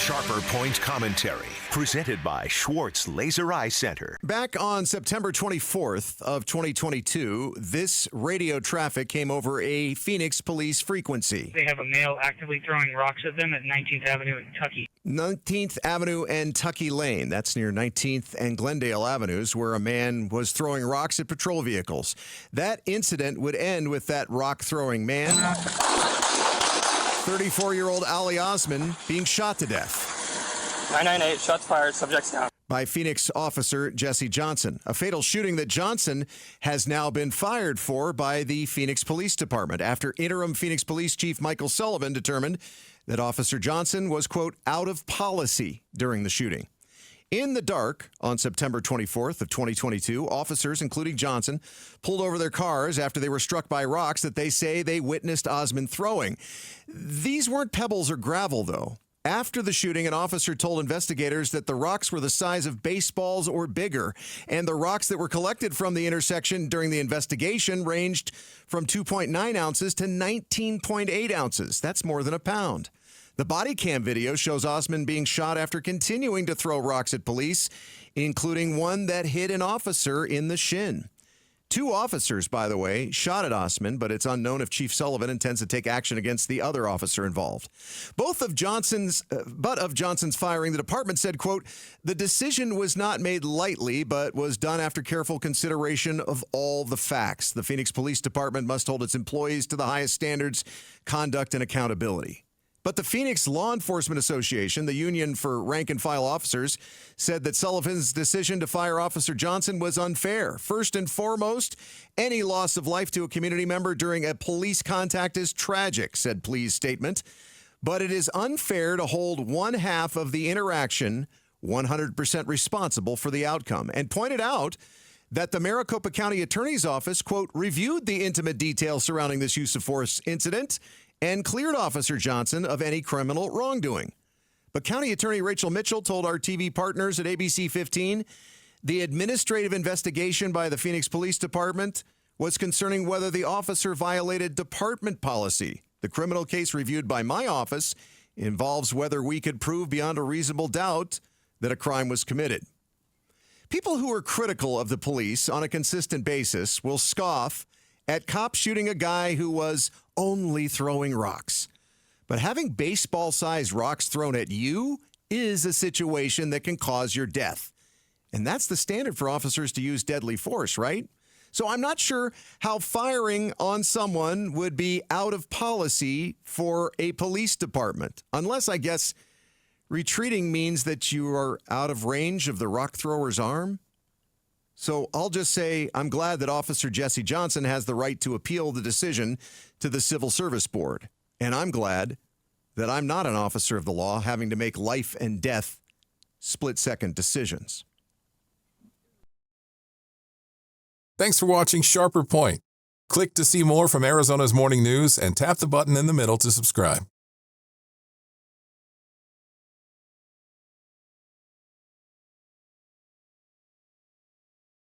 Sharper Point Commentary, presented by Schwartz Laser Eye Center. Back on September 24th of 2022, this radio traffic came over a Phoenix police frequency. They have a male actively throwing rocks at them at 19th Avenue in Tucky. 19th Avenue and Tucky Lane. That's near 19th and Glendale Avenues, where a man was throwing rocks at patrol vehicles. That incident would end with that rock-throwing man, 34-year-old Ali Osman, being shot to death. 998, shots fired, subjects down. By Phoenix officer Jesse Johnson. A fatal shooting that Johnson has now been fired for by the Phoenix Police Department after interim Phoenix Police Chief Michael Sullivan determined that Officer Johnson was, quote, out of policy during the shooting. In the dark on September 24th of 2022, officers, including Johnson, pulled over their cars after they were struck by rocks that they say they witnessed Osman throwing. These weren't pebbles or gravel, though. After the shooting, an officer told investigators that the rocks were the size of baseballs or bigger, and the rocks that were collected from the intersection during the investigation ranged from 2.9 ounces to 19.8 ounces. That's more than a pound. The body cam video shows Osman being shot after continuing to throw rocks at police, including one that hit an officer in the shin. 2 officers, by the way, shot at Osman, but it's unknown if Chief Sullivan intends to take action against the other officer involved. But of Johnson's firing, the department said, quote, the decision was not made lightly, but was done after careful consideration of all the facts. The Phoenix Police Department must hold its employees to the highest standards, conduct, and accountability. But the Phoenix Law Enforcement Association, the union for rank-and-file officers, said that Sullivan's decision to fire Officer Johnson was unfair. First and foremost, any loss of life to a community member during a police contact is tragic, said Plea's statement. But it is unfair to hold one half of the interaction 100% responsible for the outcome, and pointed out that the Maricopa County Attorney's Office, quote, reviewed the intimate details surrounding this use of force incident and cleared Officer Johnson of any criminal wrongdoing. But County Attorney Rachel Mitchell told our TV partners at ABC 15 the administrative investigation by the Phoenix Police Department was concerning whether the officer violated department policy. The criminal case reviewed by my office involves whether we could prove beyond a reasonable doubt that a crime was committed. People who are critical of the police on a consistent basis will scoff at cops shooting a guy who was only throwing rocks. But having baseball-sized rocks thrown at you is a situation that can cause your death. And that's the standard for officers to use deadly force, right? So I'm not sure how firing on someone would be out of policy for a police department, unless, I guess, retreating means that you are out of range of the rock thrower's arm. So I'll just say I'm glad that Officer Jesse Johnson has the right to appeal the decision to the Civil Service Board. And I'm glad that I'm not an officer of the law having to make life and death split-second decisions. Thanks for watching Sharper Point. Click to see more from Arizona's Morning News and tap the button in the middle to subscribe.